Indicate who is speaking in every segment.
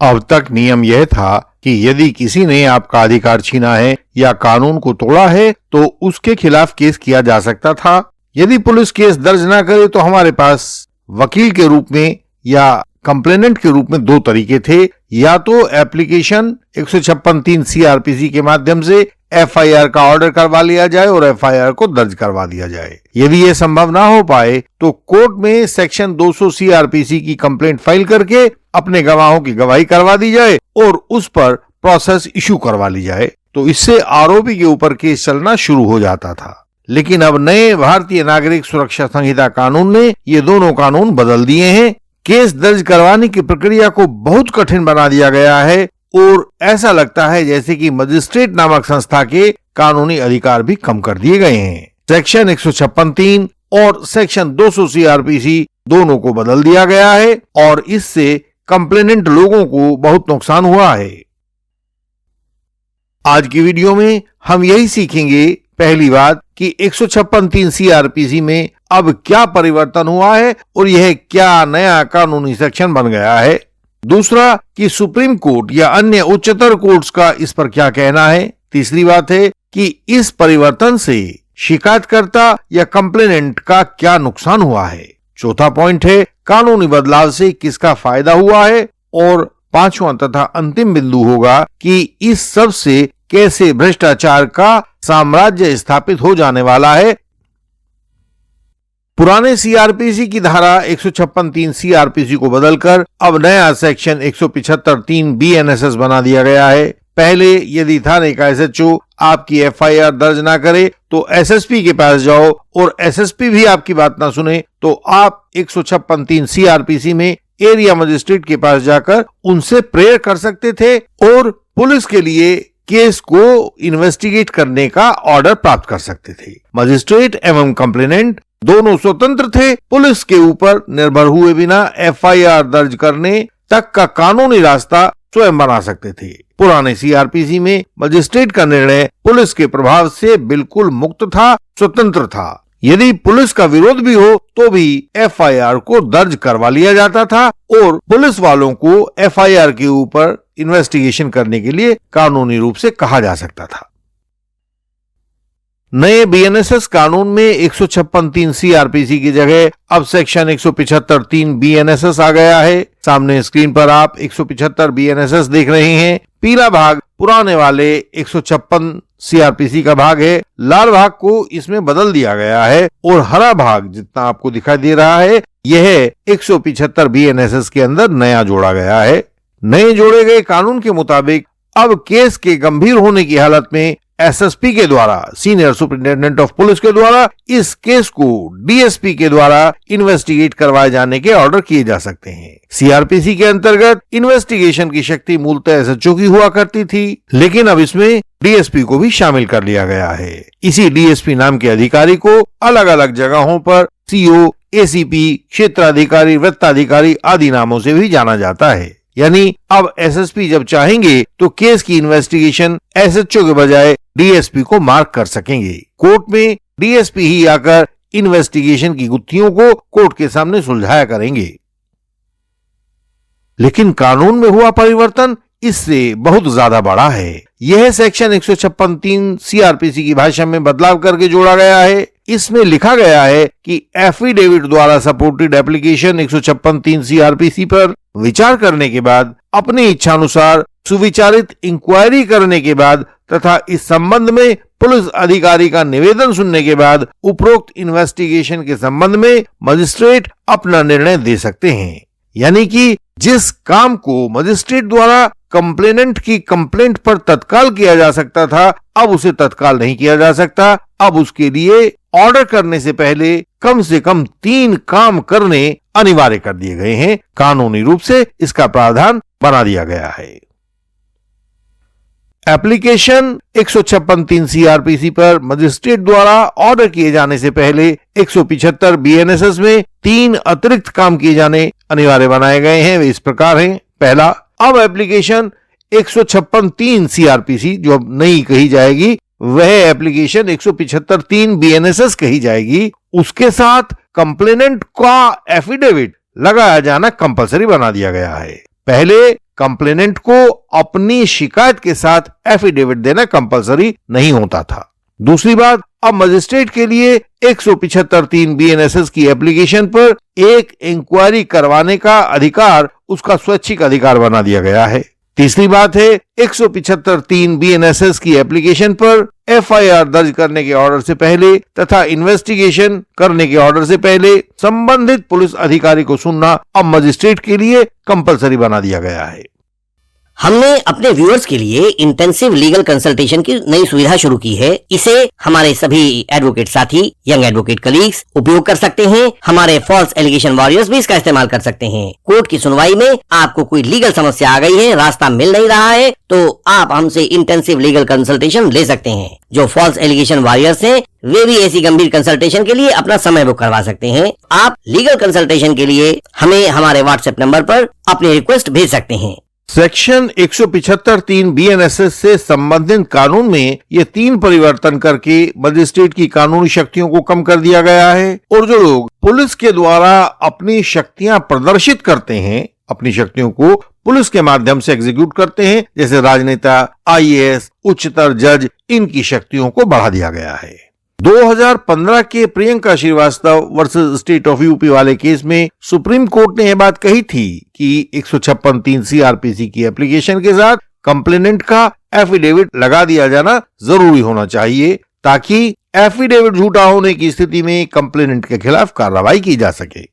Speaker 1: अब तक नियम यह था कि यदि किसी ने आपका अधिकार छीना है या कानून को तोड़ा है तो उसके खिलाफ केस किया जा सकता था। यदि पुलिस केस दर्ज न करे तो हमारे पास वकील के रूप में या कंप्लेनेंट के रूप में दो तरीके थे, या तो एप्लीकेशन 156(3) सीआरपीसी के माध्यम से एफआईआर का ऑर्डर करवा लिया जाए और एफआईआर को दर्ज करवा दिया जाए। यदि यह संभव ना हो पाए तो कोर्ट में सेक्शन 200 सीआरपीसी की कंप्लेंट फाइल करके अपने गवाहों की गवाही करवा दी जाए और उस पर प्रोसेस इशू करवा ली जाए, तो इससे आरोपी के ऊपर केस चलना शुरू हो जाता था। लेकिन अब नए भारतीय नागरिक सुरक्षा संहिता कानून ने ये दोनों कानून बदल दिए हैं। केस दर्ज करवाने की प्रक्रिया को बहुत कठिन बना दिया गया है और ऐसा लगता है जैसे कि मजिस्ट्रेट नामक संस्था के कानूनी अधिकार भी कम कर दिए गए हैं। सेक्शन 156(3) और सेक्शन 200 सीआरपीसी दोनों को बदल दिया गया है और इससे कंप्लेनेंट लोगों को बहुत नुकसान हुआ है। आज की वीडियो में हम यही सीखेंगे, पहली बात कि 156(3) सीआरपीसी में अब क्या परिवर्तन हुआ है और यह क्या नया कानूनी सेक्शन बन गया है। दूसरा कि सुप्रीम कोर्ट या अन्य उच्चतर कोर्ट्स का इस पर क्या कहना है। तीसरी बात है कि इस परिवर्तन से शिकायतकर्ता या कंप्लेनेंट का क्या नुकसान हुआ है। चौथा पॉइंट है कानूनी बदलाव से किसका फायदा हुआ है। और पांचवा तथा अंतिम बिंदु होगा कि इस सब से कैसे भ्रष्टाचार का साम्राज्य स्थापित हो जाने वाला है। पुराने सीआरपीसी की धारा 156(3) सीआरपीसी को बदलकर अब नया सेक्शन 175(3) बीएनएसएस बना दिया गया है। पहले यदि थाने का एसएचओ आपकी एफआईआर दर्ज ना करे तो एसएसपी के पास जाओ और एसएसपी भी आपकी बात ना सुने तो आप 156(3) सीआरपीसी में एरिया मजिस्ट्रेट के पास जाकर उनसे प्रेयर कर सकते थे और पुलिस के लिए केस को इन्वेस्टिगेट करने का ऑर्डर प्राप्त कर सकते थे। मजिस्ट्रेट एवं कंप्लेनेंट दोनों स्वतंत्र थे, पुलिस के ऊपर निर्भर हुए बिना एफआईआर दर्ज करने तक का कानूनी रास्ता स्वयं बना सकते थे। पुराने सीआरपीसी में मजिस्ट्रेट का निर्णय पुलिस के प्रभाव से बिल्कुल मुक्त था, स्वतंत्र था। यदि पुलिस का विरोध भी हो तो भी एफआईआर को दर्ज करवा लिया जाता था और पुलिस वालों को एफआईआर के ऊपर इन्वेस्टिगेशन करने के लिए कानूनी रूप से कहा जा सकता था। नए बीएनएसएस कानून में 156(3) सीआरपीसी की जगह अब सेक्शन 175(3) बीएनएसएस आ गया है। सामने स्क्रीन पर आप 175 बीएनएसएस देख रहे हैं। पीला भाग पुराने वाले 156 सीआरपीसी का भाग है, लाल भाग को इसमें बदल दिया गया है और हरा भाग जितना आपको दिखाई दे रहा है यह 175 बीएनएसएस के अंदर नया जोड़ा गया है। नए जोड़े गए कानून के मुताबिक अब केस के गंभीर होने की हालत में एसएसपी के द्वारा, सीनियर सुपरिटेंडेंट ऑफ पुलिस के द्वारा इस केस को डीएसपी के द्वारा इन्वेस्टिगेट करवाए जाने के ऑर्डर किए जा सकते हैं। सीआरपीसी के अंतर्गत इन्वेस्टिगेशन की शक्ति मूलतः एसएचओ की हुआ करती थी, लेकिन अब इसमें डीएसपी को भी शामिल कर लिया गया है। इसी डीएसपी नाम के अधिकारी को अलग अलग जगहों पर सीओ, एसीपी, क्षेत्राधिकारी, वृत्ताधिकारी आदि नामों से भी जाना जाता है। यानी अब एसएसपी जब चाहेंगे तो केस की इन्वेस्टिगेशन एसएचओ के बजाय डीएसपी को मार्क कर सकेंगे। कोर्ट में डीएसपी ही आकर इन्वेस्टिगेशन की गुत्थियों को कोर्ट के सामने सुलझाया करेंगे। लेकिन कानून में हुआ परिवर्तन इससे बहुत ज्यादा बड़ा है। यह सेक्शन 156(3) सीआरपीसी की भाषा में बदलाव करके जोड़ा गया है। इसमें लिखा गया है कि एफिडेविट द्वारा सपोर्टेड एप्लीकेशन 156(3) सीआरपीसी पर विचार करने के बाद, अपनी इच्छानुसार सुविचारित इंक्वायरी करने के बाद तथा इस संबंध में पुलिस अधिकारी का निवेदन सुनने के बाद उपरोक्त इन्वेस्टिगेशन के संबंध में मजिस्ट्रेट अपना निर्णय दे सकते हैं। यानी कि जिस काम को मजिस्ट्रेट द्वारा कंप्लेनेंट की कंप्लेंट पर तत्काल किया जा सकता था, अब उसे तत्काल नहीं किया जा सकता। अब उसके लिए ऑर्डर करने से पहले कम से कम 3 काम करने अनिवार्य कर दिए गए हैं। कानूनी रूप से इसका प्रावधान बना दिया गया है। एप्लीकेशन 156(3) सीआरपीसी पर मजिस्ट्रेट द्वारा ऑर्डर किए जाने से पहले 175 बीएनएसएस में 3 अतिरिक्त काम किए जाने अनिवार्य बनाए गए हैं। वे इस प्रकार हैं। पहला, अब एप्लीकेशन 156(3) सीआरपीसी जो अब नई कही जाएगी वह एप्लीकेशन 175(3) बीएनएसएस कही जाएगी, उसके साथ कंप्लेनेंट का एफिडेविट लगाया जाना कंपलसरी बना दिया गया है। पहले कंप्लेनेंट को अपनी शिकायत के साथ एफिडेविट देना कंपलसरी नहीं होता था। दूसरी बात, अब मजिस्ट्रेट के लिए 175(3) BNSS की एप्लीकेशन पर एक इंक्वायरी करवाने का अधिकार उसका स्वैच्छिक अधिकार बना दिया गया है। तीसरी बात है, 175(3) BNSS की एप्लीकेशन पर FIR दर्ज करने के ऑर्डर से पहले तथा इन्वेस्टिगेशन करने के ऑर्डर से पहले संबंधित पुलिस अधिकारी को सुनना अब मजिस्ट्रेट के लिए कंपलसरी बना दिया गया है।
Speaker 2: हमने अपने व्यूअर्स के लिए इंटेंसिव लीगल कंसल्टेशन की नई सुविधा शुरू की है। इसे हमारे सभी एडवोकेट साथी, यंग एडवोकेट कलीग्स उपयोग कर सकते हैं। हमारे फॉल्स एलिगेशन वॉरियर्स भी इसका इस्तेमाल कर सकते हैं। कोर्ट की सुनवाई में आपको कोई लीगल समस्या आ गई है, रास्ता मिल नहीं रहा है, तो आप हमसे इंटेंसिव लीगल कंसल्टेशन ले सकते हैं। जो फॉल्स एलिगेशन वॉरियर्स हैं, वे भी ऐसी गंभीर कंसल्टेशन के लिए अपना समय बुक करवा सकते हैं। आप लीगल कंसल्टेशन के लिए हमें हमारे व्हाट्सएप नंबर पर अपनी रिक्वेस्ट भेज सकते हैं।
Speaker 1: सेक्शन 175(3) BNSS से संबंधित कानून में ये 3 परिवर्तन करके मजिस्ट्रेट की कानूनी शक्तियों को कम कर दिया गया है और जो लोग पुलिस के द्वारा अपनी शक्तियां प्रदर्शित करते हैं, अपनी शक्तियों को पुलिस के माध्यम से एग्जीक्यूट करते हैं, जैसे राजनेता, IAS, उच्चतर जज, इनकी शक्तियों को बढ़ा दिया गया है। 2015 के Priyanka Srivastava versus state of UP वाले केस में सुप्रीम कोर्ट ने यह बात कही थी कि 156(3) CRPC की एप्लीकेशन के साथ कंप्लेनेंट का एफिडेविट लगा दिया जाना जरूरी होना चाहिए ताकि एफिडेविट झूठा होने की स्थिति में कंप्लेनेंट के खिलाफ कार्रवाई की जा सके।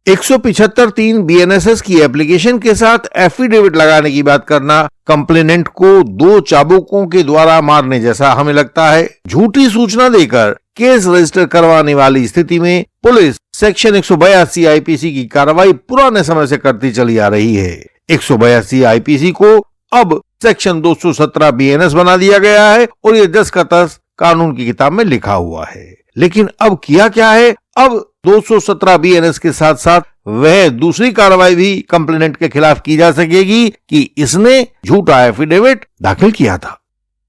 Speaker 1: 175(3) BNSS की एप्लीकेशन के साथ एफिडेविट लगाने की बात करना कंप्लेनेंट को 2 चाबुकों के द्वारा मारने जैसा हमें लगता है। झूठी सूचना देकर केस रजिस्टर करवाने वाली स्थिति में पुलिस सेक्शन 182 IPC की कार्रवाई पुराने समय से करती चली आ रही है। 182 IPC को अब सेक्शन 217 BNS बना दिया गया है और ये 10 का 10 कानून की किताब में लिखा हुआ है। लेकिन अब किया क्या है, अब 217 BNS के साथ साथ वह दूसरी कार्रवाई भी कंप्लेनेंट के खिलाफ की जा सकेगी कि इसने झूठा एफिडेविट दाखिल किया था।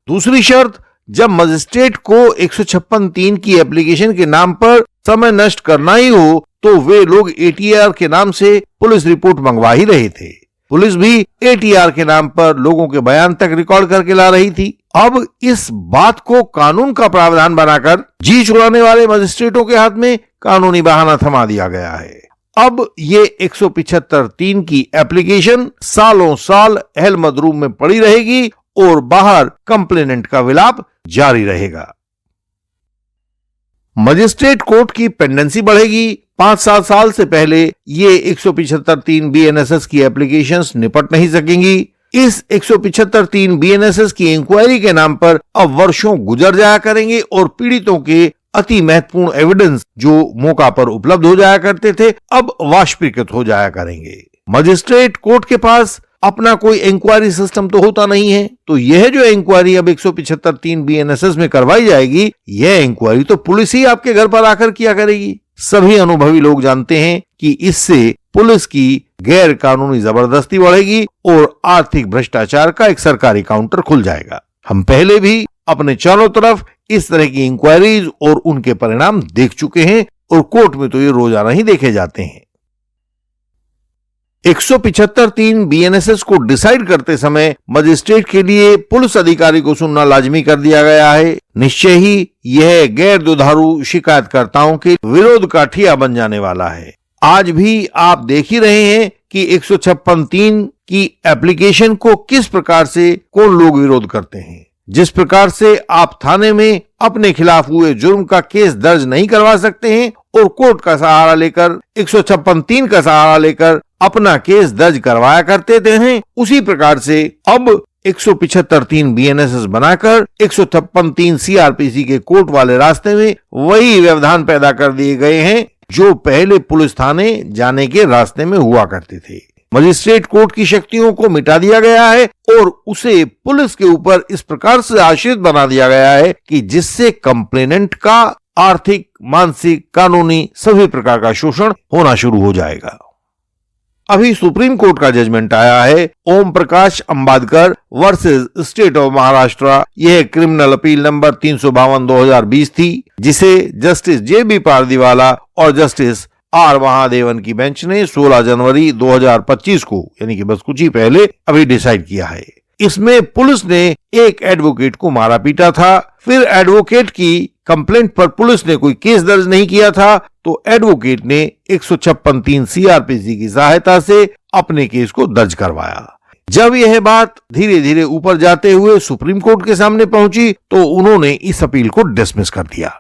Speaker 1: दूसरी शर्त, जब मजिस्ट्रेट को 156(3) की एप्लीकेशन के नाम पर समय नष्ट करना ही हो तो वे लोग ATR के नाम से पुलिस रिपोर्ट मंगवा ही रहे थे। पुलिस भी ATR के नाम पर लोगों के बयान तक रिकॉर्ड करके ला रही थी। अब इस बात को कानून का प्रावधान बनाकर जी चुराने वाले मजिस्ट्रेटों के हाथ में कानूनी बहाना थमा दिया गया है। अब ये 175(3) की एप्लीकेशन सालों साल अहल मदरूम में पड़ी रहेगी और बाहर कंप्लेनेंट का विलाप जारी रहेगा। मजिस्ट्रेट कोर्ट की पेंडेंसी बढ़ेगी। 5-7 साल से पहले ये 175(3) BNSS की एप्लीकेशंस निपट नहीं सकेंगी। इस 175(3) BNSS की इंक्वायरी के नाम पर अब वर्षों गुजर जाया करेंगे और पीड़ितों के अति महत्वपूर्ण एविडेंस जो मौका पर उपलब्ध हो जाया करते थे अब वाष्पीकृत हो जाया करेंगे। मजिस्ट्रेट कोर्ट के पास अपना कोई इंक्वायरी सिस्टम तो होता नहीं है, तो यह जो इंक्वायरी अब 175(3) BNSS में करवाई जाएगी, यह इंक्वायरी तो पुलिस ही आपके घर पर आकर किया करेगी। सभी अनुभवी लोग जानते हैं कि इससे पुलिस की गैर कानूनी जबरदस्ती बढ़ेगी और आर्थिक भ्रष्टाचार का एक सरकारी काउंटर खुल जाएगा। हम पहले भी अपने चारों तरफ इस तरह की इंक्वायरीज और उनके परिणाम देख चुके हैं और कोर्ट में तो ये रोजाना ही देखे जाते हैं। 175(3) BNSS को डिसाइड करते समय मजिस्ट्रेट के लिए पुलिस अधिकारी को सुनना लाजमी कर दिया गया है। निश्चय ही यह गैर दुधारू शिकायतकर्ताओं के विरोध का ठिया बन जाने वाला है। आज भी आप देख ही रहे हैं कि 156(3) की एप्लीकेशन को किस प्रकार से कौन लोग विरोध करते हैं। जिस प्रकार से आप थाने में अपने खिलाफ हुए जुर्म का केस दर्ज नहीं करवा सकते हैं और कोर्ट का सहारा लेकर 156(3) का सहारा लेकर अपना केस दर्ज करवाया करते हैं, उसी प्रकार से अब 175(3) BNSS बनाकर 156(3) CRPC के कोर्ट वाले रास्ते में वही व्यवधान पैदा कर दिए गए हैं जो पहले पुलिस थाने जाने के रास्ते में हुआ करते थे। मजिस्ट्रेट कोर्ट की शक्तियों को मिटा दिया गया है और उसे पुलिस के ऊपर इस प्रकार से आश्रित बना दिया गया है कि जिससे कंप्लेनेंट का आर्थिक, मानसिक, कानूनी सभी प्रकार का शोषण होना शुरू हो जाएगा। अभी सुप्रीम कोर्ट का जजमेंट आया है Om Prakash अंबादकर versus state of Maharashtra. यह क्रिमिनल अपील नंबर 352/2020 थी, जिसे जस्टिस JB पारदीवाला और जस्टिस आर महादेवन की बेंच ने 16 जनवरी 2025 को, यानी कि बस कुछ ही पहले अभी डिसाइड किया है। इसमें पुलिस ने एक एडवोकेट को मारा पीटा था, फिर एडवोकेट की कंप्लेंट पर पुलिस ने कोई केस दर्ज नहीं किया था, तो एडवोकेट ने 156(3) सीआरपीसी की सहायता से अपने केस को दर्ज करवाया। जब यह बात धीरे धीरे ऊपर जाते हुए सुप्रीम कोर्ट के सामने पहुंची तो उन्होंने इस अपील को डिसमिस कर दिया।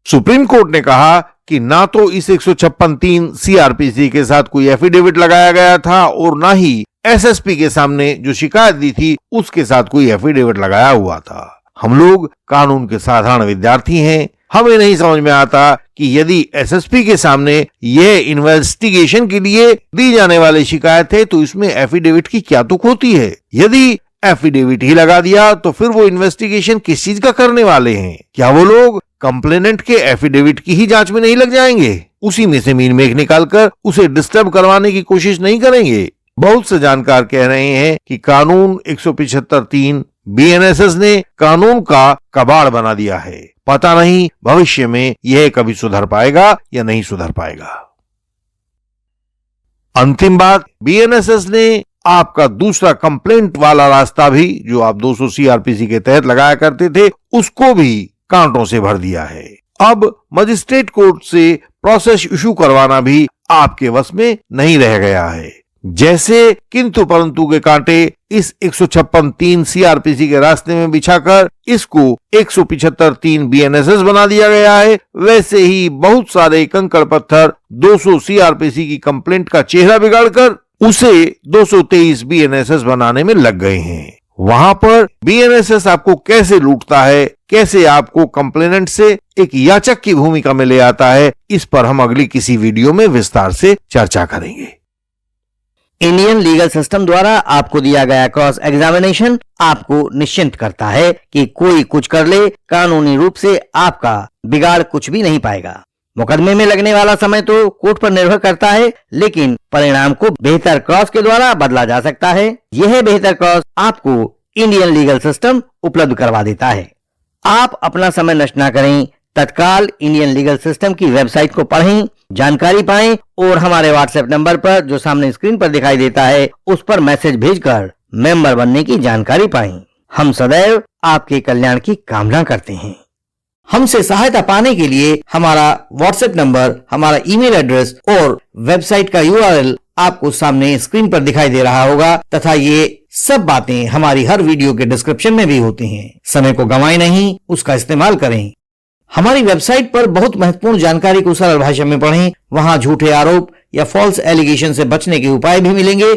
Speaker 1: सुप्रीम कोर्ट ने कहा कि ना तो इस 156(3) सीआरपीसी के साथ कोई एफिडेविट लगाया गया था और ना ही एसएसपी के सामने जो शिकायत दी थी उसके साथ कोई एफिडेविट लगाया हुआ था। हम लोग कानून के साधारण विद्यार्थी हैं, हमें नहीं समझ में आता कि यदि एसएसपी के सामने यह इन्वेस्टिगेशन के लिए दी जाने वाली शिकायत है तो इसमें एफिडेविट की क्या तुक होती है। यदि एफिडेविट ही लगा दिया तो फिर वो इन्वेस्टिगेशन किस चीज का करने वाले हैं? क्या वो लोग कंप्लेनेंट के एफिडेविट की ही जांच में नहीं लग जाएंगे? उसी में से मीन मेघ निकालकर उसे डिस्टर्ब करवाने की कोशिश नहीं करेंगे? बहुत से जानकार कह रहे हैं कि कानून 175(3) बीएनएसएस ने कानून का कबाड़ बना दिया है। पता नहीं भविष्य में यह कभी सुधर पाएगा या नहीं सुधर पाएगा। अंतिम बात, बीएनएसएस ने आपका दूसरा कंप्लेंट वाला रास्ता भी, जो आप 200 सीआरपीसी के तहत लगाया करते थे, उसको भी कांटों से भर दिया है। अब मजिस्ट्रेट कोर्ट से प्रोसेस इशू करवाना भी आपके वश में नहीं रह गया है। जैसे किंतु परंतु के कांटे इस 156(3) सीआरपीसी के रास्ते में बिछाकर इसको 175(3) बीएनएसएस बना दिया गया है, वैसे ही बहुत सारे कंकड़ पत्थर 200 सीआरपीसी की कंप्लेंट का चेहरा बिगाड़कर उसे 223 बीएनएसएस बनाने में लग गए हैं। वहां पर बीएनएसएस आपको कैसे लूटता है, कैसे आपको कंप्लेनेंट से एक याचक की भूमिका में ले आता है, इस पर हम अगली किसी वीडियो में विस्तार से चर्चा करेंगे।
Speaker 2: इंडियन लीगल सिस्टम द्वारा आपको दिया गया क्रॉस एग्जामिनेशन आपको निश्चिंत करता है कि कोई कुछ कर ले, कानूनी रूप से आपका बिगाड़ कुछ भी नहीं पाएगा। मुकदमे में लगने वाला समय तो कोर्ट पर निर्भर करता है, लेकिन परिणाम को बेहतर क्रॉस के द्वारा बदला जा सकता है। यह बेहतर क्रॉस आपको इंडियन लीगल सिस्टम उपलब्ध करवा देता है। आप अपना समय नष्ट न करें, तत्काल इंडियन लीगल सिस्टम की वेबसाइट को पढ़ें, जानकारी पाएं और हमारे व्हाट्सएप नंबर पर जो सामने स्क्रीन पर दिखाई देता है उस पर मैसेज भेजकर मेंबर बनने की जानकारी पाएं। हम सदैव आपके कल्याण की कामना करते हैं। हमसे सहायता पाने के लिए हमारा व्हाट्सएप नंबर, हमारा ईमेल एड्रेस और वेबसाइट का यूआरएल आपको सामने स्क्रीन पर दिखाई दे रहा होगा तथा ये सब बातें हमारी हर वीडियो के डिस्क्रिप्शन में भी होती हैं। समय को गंवाएं नहीं, उसका इस्तेमाल करें। हमारी वेबसाइट पर बहुत महत्वपूर्ण जानकारी को सरल भाषा में पढ़ें। वहां झूठे आरोप या फॉल्स एलिगेशन से बचने के उपाय भी मिलेंगे।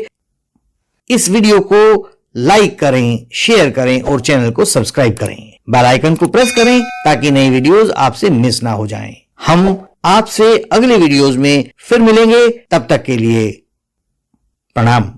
Speaker 2: इस वीडियो को लाइक करें, शेयर करें और चैनल को सब्सक्राइब करें। बेल आइकन को प्रेस करें ताकि नई वीडियोस आपसे मिस ना हो जाएं। हम आपसे अगले वीडियोस में फिर मिलेंगे। तब तक के लिए प्रणाम।